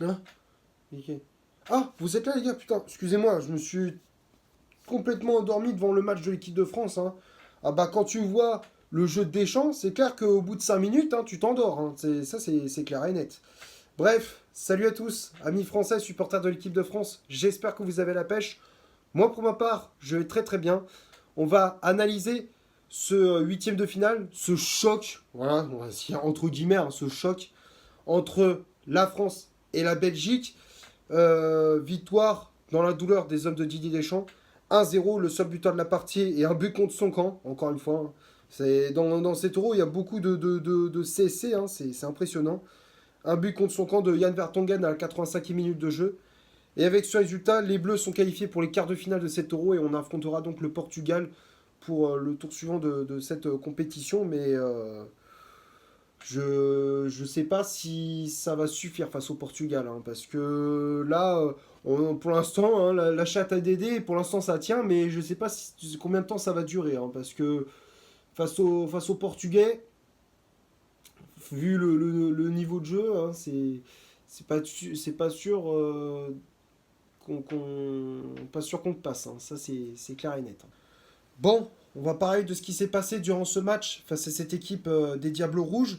Hein? Ok. Ah, vous êtes là, les gars, putain, excusez-moi, je me suis complètement endormi devant le match de l'équipe de France, hein. Ah bah, quand tu vois le jeu de Deschamps, c'est clair qu'au bout de 5 minutes, hein, tu t'endors, hein. C'est clair et net. Bref, salut à tous, amis français, supporters de l'équipe de France, j'espère que vous avez la pêche. Moi, pour ma part, je vais très très bien. On va analyser ce huitième de finale, ce choc, voilà, on va dire entre guillemets, hein, ce choc entre la France et la Belgique. Victoire dans la douleur des hommes de Didier Deschamps. 1-0, le seul buteur de la partie et un but contre son camp, encore une fois, hein. Dans cet euro, il y a beaucoup de CSC, hein, c'est impressionnant. Un but contre son camp de Jan Vertonghen à la 85e minute de jeu. Et avec ce résultat, les Bleus sont qualifiés pour les quarts de finale de cet euro et on affrontera donc le Portugal pour le tour suivant de cette compétition. Mais je sais pas si ça va suffire face au Portugal, hein, parce que là, pour l'instant, hein, la chatte à Dédé, pour l'instant ça tient, mais je sais pas combien de temps ça va durer, hein, parce que face au Portugais, vu le niveau de jeu, hein, c'est pas sûr pas sûr qu'on te passe, hein, ça c'est clair et net, hein. Bon, on va parler de ce qui s'est passé durant ce match face à cette équipe des Diables Rouges.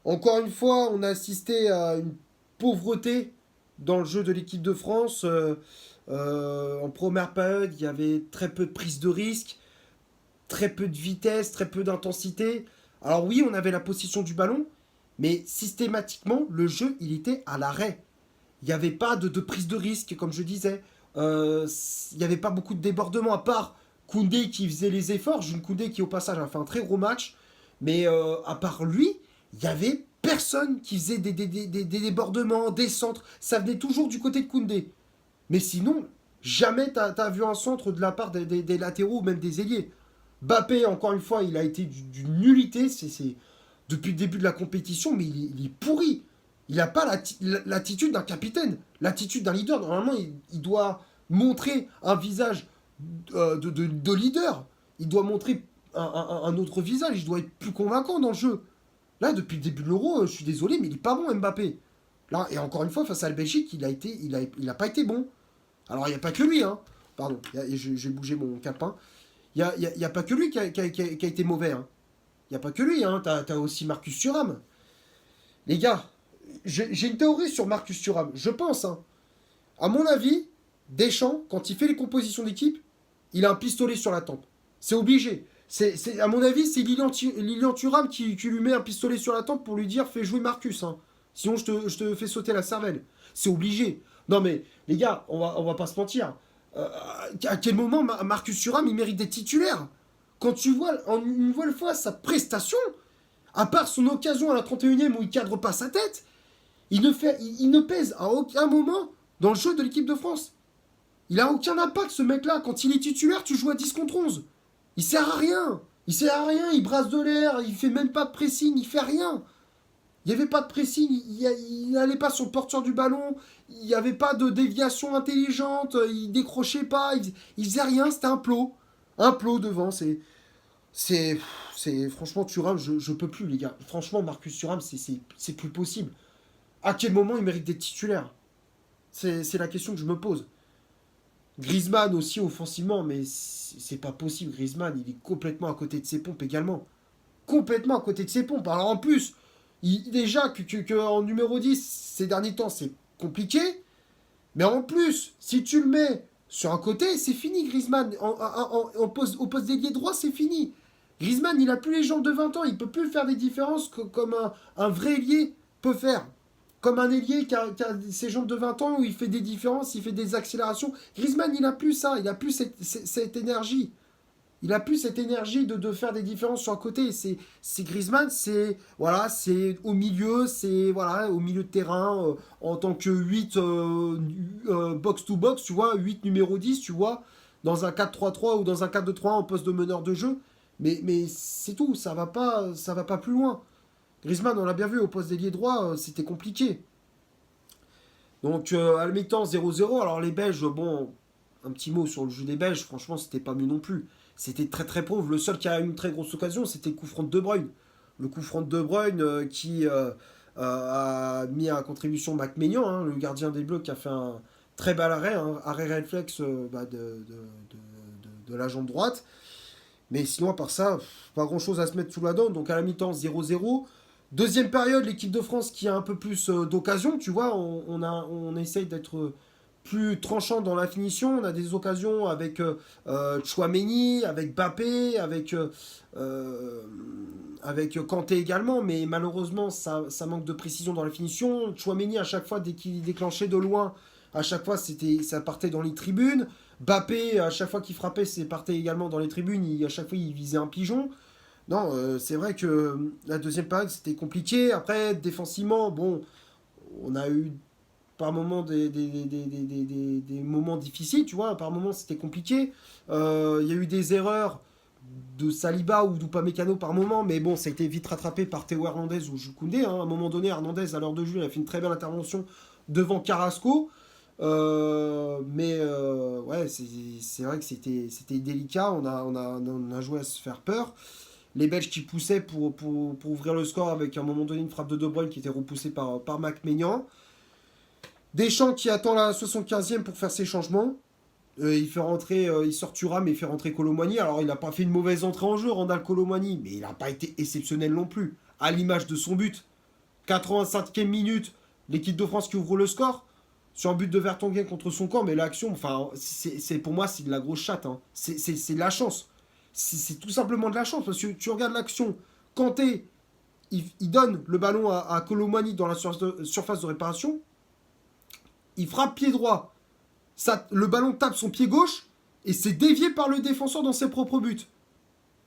Encore une fois, on a assisté à une pauvreté dans le jeu de l'équipe de France. En première période, il y avait très peu de prise de risque, très peu de vitesse, très peu d'intensité. Alors oui, on avait la possession du ballon, mais systématiquement, le jeu, il était à l'arrêt. Il n'y avait pas de prise de risque, comme je disais. Il n'y avait pas beaucoup de débordements, à part Koundé qui faisait les efforts. Jules Koundé qui, au passage, a fait un très gros match. Mais à part lui, il n'y avait personne qui faisait des débordements, des centres. Ça venait toujours du côté de Koundé. Mais sinon, jamais t'as vu un centre de la part des latéraux ou même des ailiers. Bappé, encore une fois, il a été d'une nullité. Depuis le début de la compétition, mais il est pourri. Il n'a pas l'attitude d'un capitaine, l'attitude d'un leader. Normalement, il doit montrer un visage de leader. Il doit montrer un autre visage. Il doit être plus convaincant dans le jeu. Là, depuis le début de l'Euro, je suis désolé, mais il est pas bon, Mbappé. Là, et encore une fois, face à la Belgique, il a pas été bon. Alors, il n'y a pas que lui, hein. Pardon, j'ai bougé mon capin. Il y a pas que lui qui a été mauvais, hein. Il n'y a pas que lui, hein. T'as aussi Marcus Thuram. Les gars, j'ai une théorie sur Marcus Thuram. Je pense, hein. À mon avis, Deschamps, quand il fait les compositions d'équipe, il a un pistolet sur la tempe. C'est obligé. À mon avis, c'est Lilian Thuram qui lui met un pistolet sur la tempe pour lui dire fais jouer Marcus, hein. Sinon, je te fais sauter la cervelle. C'est obligé. Non, mais les gars, on va pas se mentir. À quel moment Marcus Thuram il mérite d'être titulaire? Quand tu vois une nouvelle fois sa prestation, à part son occasion à la 31e où il cadre pas sa tête, il ne pèse à aucun moment dans le jeu de l'équipe de France. Il a aucun impact, ce mec-là. Quand il est titulaire, tu joues à 10 contre 11. Il sert à rien. Il sert à rien. Il brasse de l'air. Il fait même pas de pressing. Il fait rien. Il n'y avait pas de pressing. Il n'allait pas sur le porteur du ballon. Il n'y avait pas de déviation intelligente. Il décrochait pas. Il faisait rien. C'était un plot. Un plot devant. C'est. Franchement, Thuram, je peux plus, les gars. Franchement, Marcus Thuram, c'est plus possible. À quel moment il mérite d'être titulaire? C'est la question que je me pose. Griezmann aussi offensivement, mais c'est pas possible. Griezmann, il est complètement à côté de ses pompes également. Complètement à côté de ses pompes. Alors en plus, déjà en numéro 10, ces derniers temps, c'est compliqué. Mais en plus, si tu le mets sur un côté, c'est fini Griezmann. Au poste d'ailier droit, c'est fini. Griezmann, il a plus les jambes de 20 ans. Il peut plus faire des différences comme un vrai ailier peut faire. Comme un ailier qui a ses jambes de 20 ans où il fait des différences, il fait des accélérations. Griezmann, il a plus ça, il a plus cette énergie. Il a plus cette énergie de faire des différences sur un côté. C'est Griezmann, c'est voilà, c'est au milieu, c'est voilà, au milieu de terrain, en tant que 8 box-to-box, tu vois, 8 numéro 10, tu vois, dans un 4-3-3 ou dans un 4-2-3 en poste de meneur de jeu. Mais c'est tout, ça va pas plus loin. Griezmann, on l'a bien vu, au poste d'ailier droit, c'était compliqué. Donc, à la mi-temps, 0-0. Alors, les Belges, bon, un petit mot sur le jeu des Belges, franchement, c'était pas mieux non plus. C'était très très pauvre. Le seul qui a eu une très grosse occasion, c'était le coup franc de De Bruyne. Le coup franc de De Bruyne qui a mis à contribution Mac Maignan, hein, le gardien des Bleus, qui a fait un très bel arrêt, hein, arrêt réflexe de la jambe droite. Mais sinon, à part ça, pas grand-chose à se mettre sous la dent. Donc à la mi-temps, 0-0. Deuxième période, l'équipe de France qui a un peu plus d'occasions, tu vois, on essaye d'être plus tranchant dans la finition. On a des occasions avec Chouameni, avec Bappé, avec Kanté également, mais malheureusement, ça manque de précision dans la finition. Chouameni, à chaque fois, dès qu'il déclenchait de loin, à chaque fois, ça partait dans les tribunes. Bappé, à chaque fois qu'il frappait, c'est partait également dans les tribunes. À chaque fois, il visait un pigeon. Non, c'est vrai que la deuxième période, c'était compliqué. Après, défensivement, bon, on a eu par moments des moments difficiles, tu vois. Par moments, c'était compliqué. Il y a eu des erreurs de Saliba ou d'Upamecano par moment, mais bon, ça a été vite rattrapé par Théo Hernandez ou Jules Koundé, hein. À un moment donné, Hernandez, à l'heure de jeu, il a fait une très belle intervention devant Carrasco. Ouais, c'est vrai que c'était délicat. On a joué à se faire peur. Les Belges qui poussaient pour ouvrir le score avec à un moment donné une frappe de De Bruyne qui était repoussée par Mac Maignan. Deschamps qui attend la 75e pour faire ses changements. Il sort Thuram mais il fait rentrer Kolo Muani. Alors il n'a pas fait une mauvaise entrée en jeu, Randal Kolo Muani, mais il n'a pas été exceptionnel non plus. À l'image de son but, 85e minute, l'équipe de France qui ouvre le score sur un but de Vertonghen contre son camp, mais l'action, enfin, pour moi, c'est de la grosse chatte, hein. C'est de la chance. C'est tout simplement de la chance, parce que tu regardes l'action, Kanté, il donne le ballon à Kolo Muani dans la surface de réparation, il frappe pied droit, le ballon tape son pied gauche, et c'est dévié par le défenseur dans ses propres buts.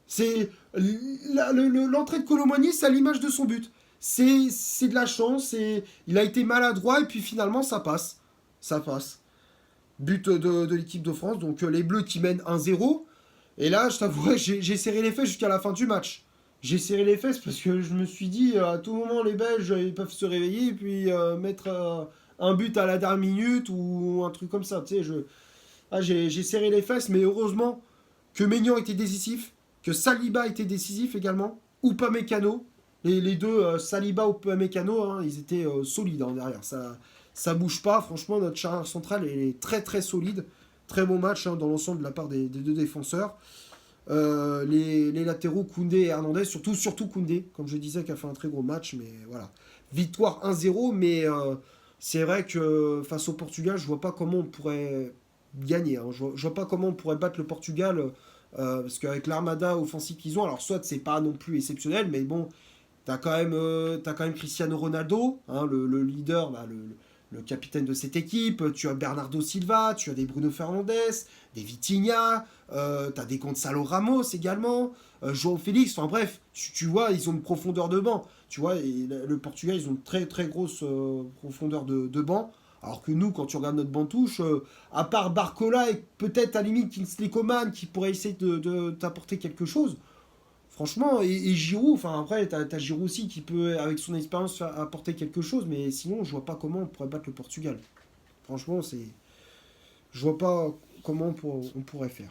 C'est l'entrée de Kolo Muani, c'est à l'image de son but. C'est de la chance, il a été maladroit, et puis finalement, ça passe. Ça passe. But de l'équipe de France, donc les Bleus qui mènent 1-0. Et là, je t'avouerai, j'ai serré les fesses jusqu'à la fin du match. J'ai serré les fesses parce que je me suis dit, à tout moment, les Belges, ils peuvent se réveiller et puis mettre un but à la dernière minute ou un truc comme ça. Tu sais, j'ai serré les fesses, mais heureusement que Maignan était décisif, que Saliba était décisif également, ou Upamecano. Les deux, Saliba ou Upamecano, hein, ils étaient solides, hein, derrière. Ça bouge pas. Franchement, notre charnière centrale est très très solide. Très bon match, hein, dans l'ensemble de la part des deux défenseurs. Les latéraux, Koundé et Hernandez, surtout Koundé, comme je disais, qui a fait un très gros match. Mais voilà. Victoire 1-0, mais c'est vrai que face au Portugal, je vois pas comment on pourrait gagner, hein. Je vois pas comment on pourrait battre le Portugal. Parce qu'avec l'armada offensive qu'ils ont, alors soit c'est pas non plus exceptionnel, mais bon, t'as quand même Cristiano Ronaldo, hein, le leader, bah, le capitaine de cette équipe. Tu as Bernardo Silva, tu as des Bruno Fernandes, des Vitinha, tu as des Gonzalo Ramos également, João Félix. Enfin bref, tu vois, ils ont une profondeur de banc. Tu vois, et le Portugal, ils ont une très très grosse profondeur de banc. Alors que nous, quand tu regardes notre banc touche, à part Barcola et peut-être à la limite Kingsley Coman qui pourrait essayer de t'apporter quelque chose, franchement, et Giroud, enfin après, t'as Giroud aussi qui peut, avec son expérience, apporter quelque chose, mais sinon, je vois pas comment on pourrait battre le Portugal. Franchement, je vois pas comment on pourrait faire.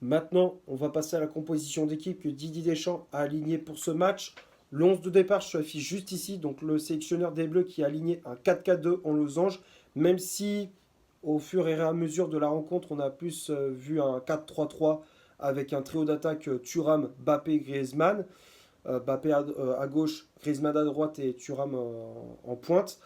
Maintenant, on va passer à la composition d'équipe que Didier Deschamps a aligné pour ce match. L'11 de départ, je affiche juste ici, donc le sélectionneur des Bleus qui a aligné un 4-4-2 en losange, même si au fur et à mesure de la rencontre, on a plus vu un 4-3-3 avec un trio d'attaque Thuram, Bappé, Griezmann. Bappé à gauche, Griezmann à droite et Thuram en pointe.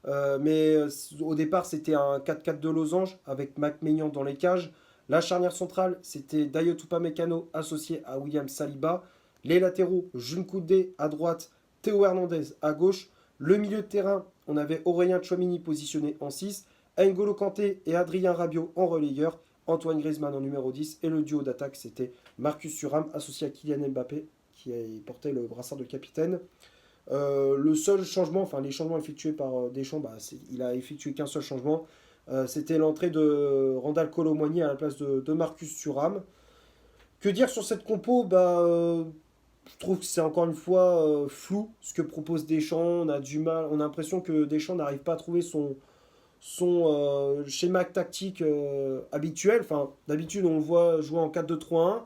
Mais au départ, c'était un 4-4 de losange avec Mac Maignan dans les cages. La charnière centrale, c'était Dayot Upamecano associé à William Saliba. Les latéraux, Jules Koundé à droite, Théo Hernandez à gauche. Le milieu de terrain, on avait Aurélien Tchouameni positionné en 6, N'Golo Kanté et Adrien Rabiot en relayeur, Antoine Griezmann en numéro 10 et le duo d'attaque, c'était Marcus Thuram associé à Kylian Mbappé qui portait le brassard de capitaine. Le seul changement, enfin les changements effectués par Deschamps, il a effectué qu'un seul changement. C'était l'entrée de Randal Kolo Muani à la place de Marcus Thuram. Que dire sur cette compo, je trouve que c'est encore une fois flou ce que propose Deschamps. On a du mal, on a l'impression que Deschamps n'arrive pas à trouver son schéma tactique habituel. Enfin, d'habitude, on le voit jouer en 4-2-3-1.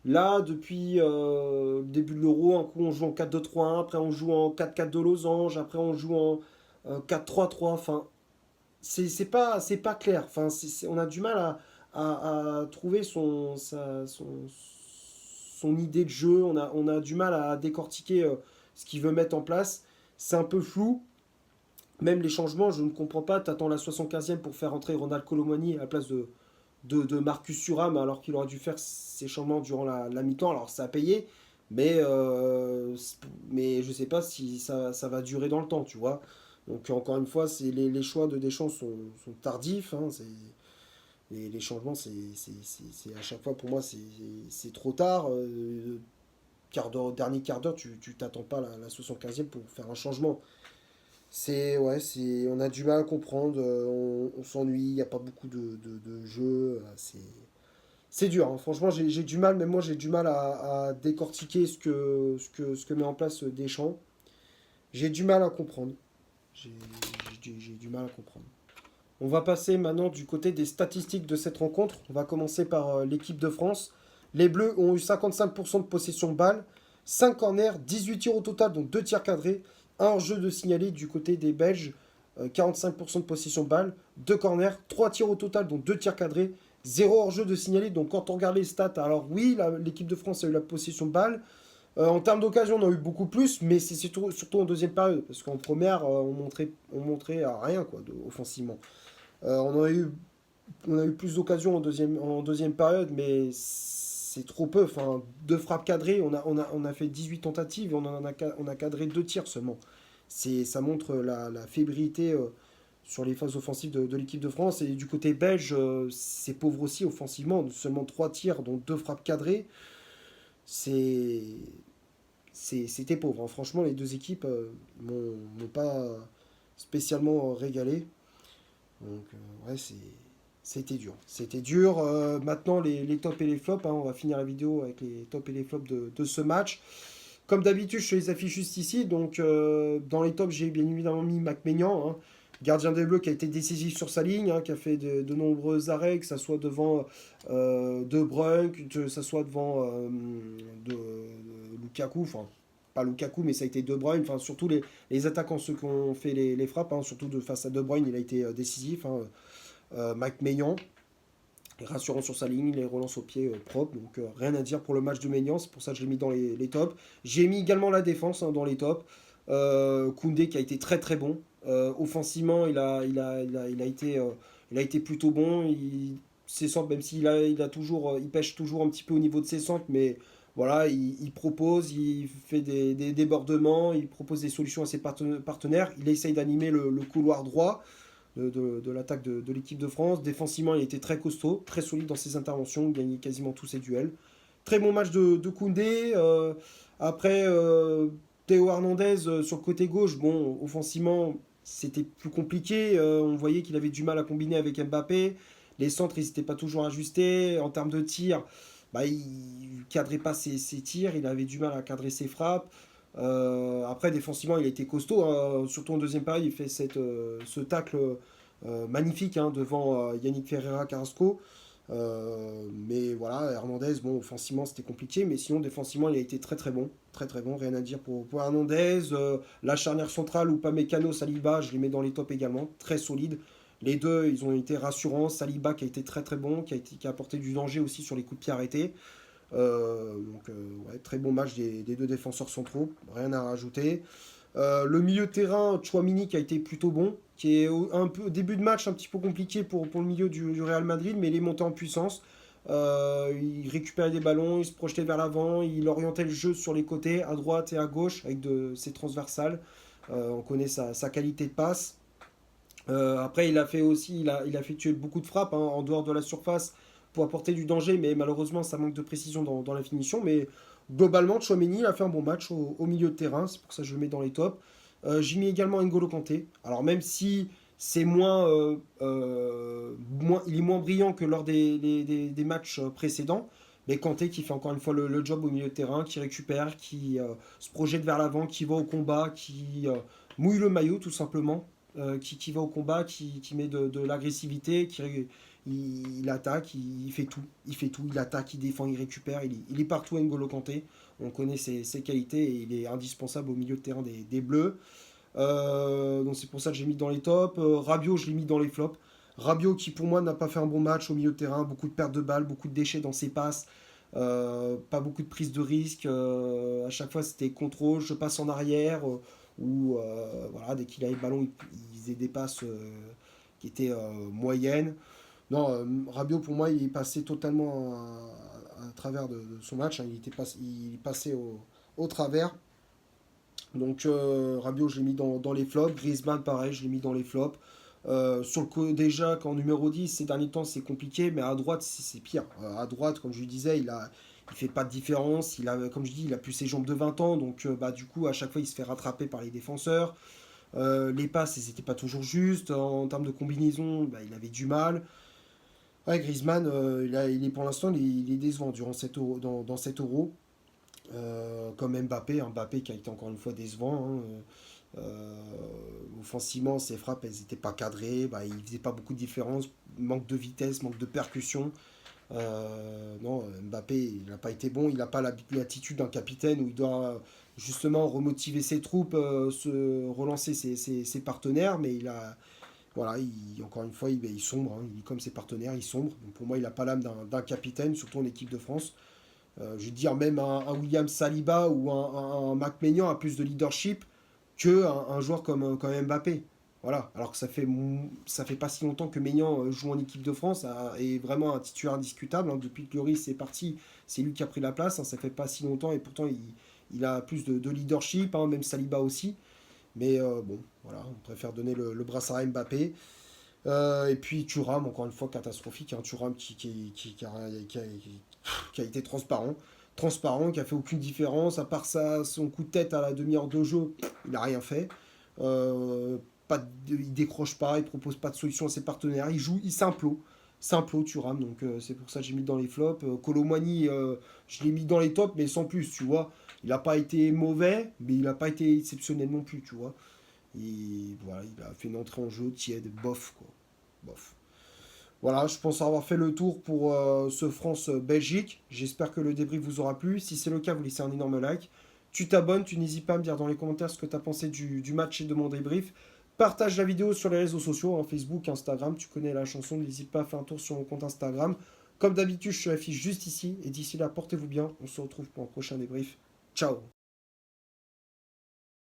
Là, depuis le début de l'Euro, un coup on joue en 4-2-3-1, après on joue en 4-4 de losange, après on joue en 4-3-3. Enfin, c'est pas clair. Enfin, on a du mal à trouver son idée de jeu. On a du mal à décortiquer ce qu'il veut mettre en place. C'est un peu flou. Même les changements, je ne comprends pas. T'attends la 75e pour faire entrer Ronald Colomani à la place de Marcus Thuram, alors qu'il aurait dû faire ses changements durant la mi-temps. Alors ça a payé, mais je ne sais pas si ça va durer dans le temps, tu vois. Donc encore une fois, les choix de Deschamps sont tardifs. Hein, les changements, à chaque fois pour moi, c'est trop tard. Dernier quart d'heure, tu t'attends pas la 75e pour faire un changement. On a du mal à comprendre, on s'ennuie, il n'y a pas beaucoup de jeux. C'est dur, hein. Franchement, j'ai du mal, même moi j'ai du mal à décortiquer ce que met en place Deschamps. J'ai du mal à comprendre. J'ai j'ai du mal à comprendre. On va passer maintenant du côté des statistiques de cette rencontre. On va commencer par l'équipe de France. Les Bleus ont eu 55% de possession de balle, 5 corners, 18 tirs au total, donc 2 tirs cadrés, un hors-jeu de signalé du côté des Belges, 45% de possession de balle, 2 corners, 3 tirs au total, donc 2 tirs cadrés, 0 hors-jeu de signalé. Donc quand on regarde les stats, alors oui, l'équipe de France a eu la possession de balle. En termes d'occasion, on a eu beaucoup plus, mais c'est surtout en deuxième période, parce qu'en première, on montrait rien quoi, offensivement. On a eu plus d'occasions en deuxième période, mais c'est trop peu. Enfin, 2 frappes cadrées, on a fait 18 tentatives et on a cadré 2 tirs seulement. Ça montre la fébrilité sur les phases offensives de l'équipe de France. Et du côté belge, c'est pauvre aussi offensivement. Seulement 3 tirs, dont 2 frappes cadrées. C'est, C'était pauvre, hein. Franchement, les deux équipes m'ont pas spécialement régalé. Donc, ouais, c'était dur. C'était dur. Maintenant, les tops et les flops, hein. On va finir la vidéo avec les tops et les flops de ce match. Comme d'habitude, je te les affiche juste ici. Donc, dans les tops, j'ai bien évidemment mis Mac Maignan, hein, gardien des Bleus qui a été décisif sur sa ligne, hein, qui a fait de nombreux arrêts, que ce soit devant De Bruyne, que ce soit devant Lukaku. Enfin, pas Lukaku, mais ça a été De Bruyne. Enfin, surtout les attaquants, ceux qui ont fait les frappes, hein, surtout face à De Bruyne, il a été décisif. Hein. Mac Maignan, rassurant sur sa ligne, les relances au pied propres, donc rien à dire pour le match de Maignan, c'est pour ça que je l'ai mis dans les tops. J'ai mis également la défense, hein, dans les tops. Koundé qui a été très très bon. Offensivement, il a été plutôt bon. Ses centres, même il pêche toujours un petit peu au niveau de ses centres, mais voilà, il propose, il fait des débordements, il propose des solutions à ses partenaires. Il essaye d'animer le couloir droit de l'attaque de l'équipe de France. Défensivement, il était très costaud, très solide dans ses interventions, il gagnait quasiment tous ses duels. Très bon match de Koundé. Après, Théo Hernandez sur le côté gauche, bon, offensivement, c'était plus compliqué. On voyait qu'il avait du mal à combiner avec Mbappé. Les centres, ils n'étaient pas toujours ajustés. En termes de tir, bah, il ne cadrait pas ses tirs, il avait du mal à cadrer ses frappes. Après, défensivement, il a été costaud, hein. Surtout en deuxième période, il fait ce tacle magnifique, hein, devant Yannick Ferreira Carrasco. Mais voilà, Hernandez, bon, offensivement, c'était compliqué, mais sinon, défensivement, il a été très très bon. Très très bon, rien à dire pour Hernandez. La charnière centrale, ou pas Mécano, Saliba, je les mets dans les tops également. Très solide. Les deux, ils ont été rassurants. Saliba qui a été très très bon, qui a apporté du danger aussi sur les coups de pied arrêtés. Ouais, très bon match des deux défenseurs centraux, rien à rajouter. Le milieu de terrain, Chouamini qui a été plutôt bon, qui est un peu au début de match un petit peu compliqué pour le milieu du Real Madrid, mais il est monté en puissance. Il récupérait des ballons, il se projetait vers l'avant, il orientait le jeu sur les côtés, à droite et à gauche, avec ses transversales. On connaît sa qualité de passe. Après, il a effectué beaucoup de frappes, hein, en dehors de la surface pour apporter du danger, mais malheureusement, ça manque de précision dans la finition. Mais globalement, Chouameni il a fait un bon match au milieu de terrain, c'est pour ça que je le mets dans les tops. J'ai mis également N'Golo Kanté. Alors, même si c'est il est moins brillant que lors des matchs précédents, mais Kanté qui fait encore une fois le job au milieu de terrain, qui récupère, qui se projette vers l'avant, qui va au combat, qui mouille le maillot tout simplement. qui va au combat, qui met de l'agressivité, il attaque, il fait tout. Il fait tout, il attaque, il défend, il récupère, il est partout N'Golo Kanté. On connaît ses qualités et il est indispensable au milieu de terrain des Bleus. Donc c'est pour ça que j'ai mis dans les tops. Rabiot, je l'ai mis dans les flops. Rabiot qui pour moi n'a pas fait un bon match au milieu de terrain, beaucoup de pertes de balles, beaucoup de déchets dans ses passes, pas beaucoup de prise de risque. À chaque fois c'était contrôle, je passe en arrière, ou voilà, dès qu'il avait le ballon, il faisait des passes qui étaient moyennes. Non, Rabiot pour moi il est passé totalement à travers de son match, hein. Il est passé au travers. Donc Rabiot, je l'ai mis dans les flops. Griezmann, pareil, je l'ai mis dans les flops. Sur le coup, déjà, qu'en numéro 10, ces derniers temps, c'est compliqué, mais à droite, c'est pire. À droite, comme je le disais, il fait pas de différence. Comme je dis, il a plus ses jambes de 20 ans, donc bah, du coup, à chaque fois, il se fait rattraper par les défenseurs. Les passes, elles n'étaient pas toujours justes. En termes de combinaison, bah, il avait du mal. Ouais, Griezmann, il est pour l'instant, il est décevant durant dans 7 euros. Comme Mbappé, Mbappé qui a été encore une fois décevant, hein. Offensivement, ses frappes, elles n'étaient pas cadrées, bah, il faisait pas beaucoup de différence, manque de vitesse, manque de percussion. Non, Mbappé, il n'a pas été bon, il n'a pas l'attitude d'un capitaine où il doit justement remotiver ses troupes, relancer ses partenaires, mais voilà, encore une fois, il sombre, hein. Il est comme ses partenaires, il sombre. Donc pour moi, il n'a pas l'âme d'un capitaine, surtout en équipe de France. Je veux dire, même un William Saliba ou un Mac Maignan a plus de leadership qu'un joueur comme Mbappé. Voilà. Alors que ça fait pas si longtemps que Maignan joue en équipe de France, est vraiment un titulaire indiscutable, hein. Depuis que Lloris est parti, c'est lui qui a pris la place, hein. Ça fait pas si longtemps et pourtant il a plus de leadership, hein, même Saliba aussi. Mais bon, voilà, on préfère donner le brassard à Mbappé. Et puis Thuram, encore une fois, catastrophique. Hein. Thuram qui a été transparent, qui a fait aucune différence, à part son coup de tête à la demi-heure de jeu, il n'a rien fait. Il décroche pas, il propose pas de solution à ses partenaires, il joue, il s'implo Thuram, donc c'est pour ça que j'ai mis dans les flops. Kolo Muani, je l'ai mis dans les tops, mais sans plus, tu vois. Il n'a pas été mauvais, mais il n'a pas été exceptionnel non plus, tu vois. Voilà, il a fait une entrée en jeu tiède, bof, quoi. Bof. Voilà, je pense avoir fait le tour pour ce France-Belgique. J'espère que le débrief vous aura plu. Si c'est le cas, vous laissez un énorme like. Tu t'abonnes, tu n'hésites pas à me dire dans les commentaires ce que tu as pensé du match et de mon débrief. Partage la vidéo sur les réseaux sociaux, hein, Facebook, Instagram. Tu connais la chanson, n'hésite pas à faire un tour sur mon compte Instagram. Comme d'habitude, je te l'affiche juste ici. Et d'ici là, portez-vous bien. On se retrouve pour un prochain débrief. Ciao.